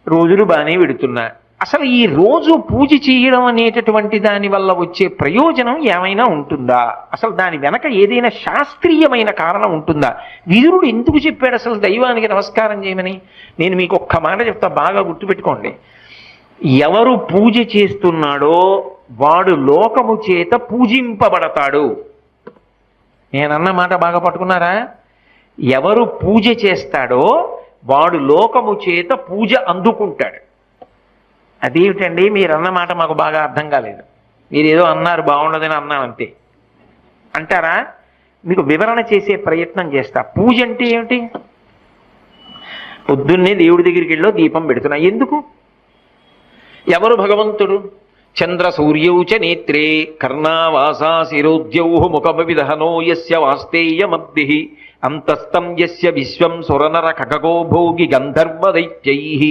రోజులు బాగానే పెడుతున్నా. అసలు ఈ రోజు పూజ చేయడం అనేటటువంటి దాని వల్ల వచ్చే ప్రయోజనం ఏమైనా ఉంటుందా? అసలు దాని వెనక ఏదైనా శాస్త్రీయమైన కారణం ఉంటుందా? విదురుడు ఎందుకు చెప్పాడు అసలు దైవానికి నమస్కారం చేయమని? నేను మీకు ఒక్క మాట చెప్తా, బాగా గుర్తుపెట్టుకోండి. ఎవరు పూజ చేస్తున్నాడో వాడు లోకము చేత పూజింపబడతాడు. నేనన్న మాట బాగా పట్టుకున్నారా? ఎవరు పూజ చేస్తాడో వాడు లోకము చేత పూజ అందుకుంటాడు. అదేమిటండి మీరన్న మాట మాకు బాగా అర్థం కాలేదు, మీరు ఏదో అన్నారు బాగుండదని అన్నాను అంతే అంటారా? మీకు వివరణ చేసే ప్రయత్నం చేస్తా. పూజ అంటే ఏమిటి? పొద్దున్నే దేవుడి దగ్గరికి వెళ్ళో దీపం పెడుతున్నా. ఎందుకు? ఎవరు భగవంతుడు? చంద్ర సూర్యౌ చ నేత్రే కర్ణావాసా శిరోద్యౌ ముఖమవిదహనో యస్య వాస్తేయమబ్ధి అంతస్తం యస్య విశ్వం సురనర ఖగో భోగి గంధర్వ దైత్యైః